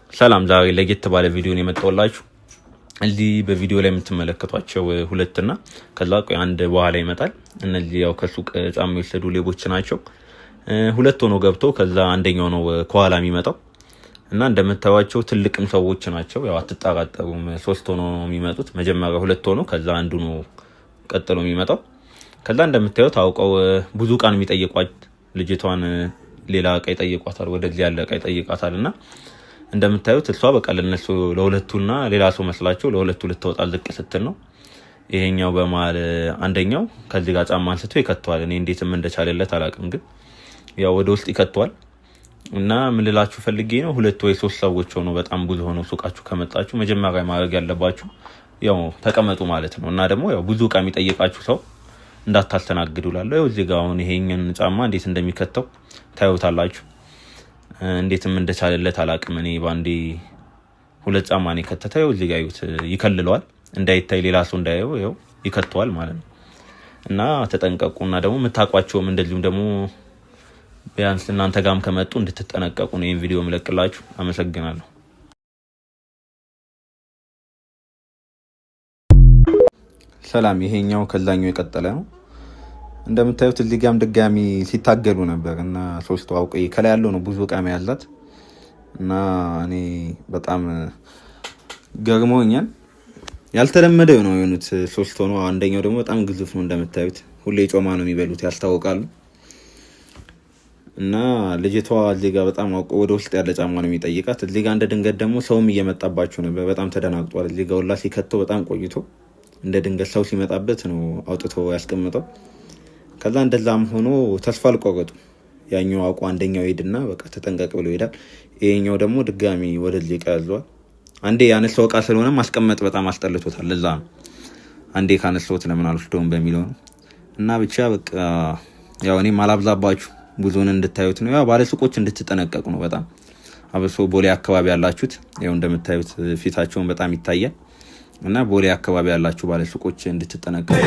ሰላም ዛሬ ለየት ባለ ቪዲዮ ነው የመጣሁላችሁ። እዚህ በቪዲዮ ላይ የምትመለከቷቸው ሁለትና ከዛ ቆይ አንድ በኋላ ይመጣል። እነዚህ ያው ከሱቅ ጫማ የወሰዱ ሌቦች ናቸው። ሁለት ሆኖ ገብቶ ከዛ አንደኛው ነው ከኋላ የሚመጣው እና እንደምታዩቸው ትልቅም ሰዎች ናቸው። ያው አትጣጣሩም። ሶስት ሆኖ ነው የሚመጡት። መጀመሪያ ሁለት ሆኖ ከዛ አንዱ ነው ቀጥሎ የሚመጣው። ከዛ እንደምታዩት አውቀው ብዙ ቃን የሚጠይቋት ልጅቷን ሌላ እቃ ይጠይቋታል። ወደዚህ ያለ እቃ ይጠይቃታልና እንደምታዩት እሷ በቃ ለነሱ ለሁለቱና ሌላ ሰው መስላቸው ለሁለቱ ልትወጣ ዝቅ ስትል ነው ይሄኛው በመሃል አንደኛው ከዚህ ጋር ጫማ አንስቶ ይከተዋል። እኔ እንዴትም እንደቻለለት አላውቅም፣ ግን ያው ወደ ውስጥ ይከተዋል። እና ምን ልላችሁ ፈልጌ ነው ሁለት ወይ ሶስት ሰዎች ሆኖ በጣም ብዙ ሆኖ ሱቃችሁ ከመጣችሁ መጀመሪያ ማድረግ ያለባችሁ ያው ተቀመጡ ማለት ነው። እና ደግሞ ያው ብዙ እቃ የሚጠይቃችሁ ሰው እንዳታስተናግዱ እላለሁ። ያው እዚህ ጋር አሁን ይሄኛን ጫማ እንዴት እንደሚከተው ታዩታላችሁ። እንዴትም እንደቻለለት አላውቅም። እኔ ባንዴ ሁለት ጫማ ነው ከተተው እዚህ ጋር ይከልለዋል እንዳይታይ ሌላ ሰው እንዳያየው ያው ይከተዋል ማለት ነው። እና ተጠንቀቁና ደግሞ የምታውቋቸውም እንደዚሁም ደግሞ ቢያንስ እናንተ ጋርም ከመጡ እንድትጠነቀቁ ነው ይሄን ቪዲዮ መለቅላችሁ። አመሰግናለሁ። ሰላም ይሄኛው ከዛኛው የቀጠለ ነው። እንደምታዩት እዚህ ጋርም ድጋሚ ሲታገሉ ነበር እና ሶስቱ አውቀ ከላይ ያለው ነው ብዙ እቃ መያዛት እና እኔ በጣም ገርሞኛል። ያልተለመደ ነው የሆኑት ሶስት ሆኖ አንደኛው ደግሞ በጣም ግዙፍ ነው። እንደምታዩት ሁሌ ጮማ ነው የሚበሉት ያስታውቃሉ። እና ልጅቷ እዚህ ጋር በጣም አውቀ ወደ ውስጥ ያለ ጫማ ነው የሚጠይቃት። እዚህ ጋር እንደ ድንገት ደግሞ ሰውም እየመጣባቸው ነበር። በጣም ተደናግጧል። እዚህ ጋር ሁላ ሲከተው በጣም ቆይቶ እንደ ድንገት ሰው ሲመጣበት ነው አውጥቶ ያስቀምጠው። ከዛ እንደዛም ሆኖ ተስፋ አልቆረጡ። ያኛው አውቆ አንደኛው ሄድና በቃ ተጠንቀቅ ብሎ ይሄዳል። ይሄኛው ደግሞ ድጋሚ ወደዚህ እቃ ያዘዋል። አንዴ ያነሳው እቃ ስለሆነ ማስቀመጥ በጣም አስጠልቶታል። ለዛ ነው አንዴ ካነሳውት ለምን አልወስደውም በሚለው ነው። እና ብቻ በቃ ያው እኔ ማላብዛባችሁ ብዙውን እንድታዩት ነው። ያው ባለሱቆች እንድትጠነቀቁ ነው በጣም አብሶ ቦሌ አካባቢ ያላችሁት ያው እንደምታዩት ፊታቸውን በጣም ይታያል። እና ቦሌ አካባቢ ያላችሁ ባለሱቆች እንድትጠነቀቁ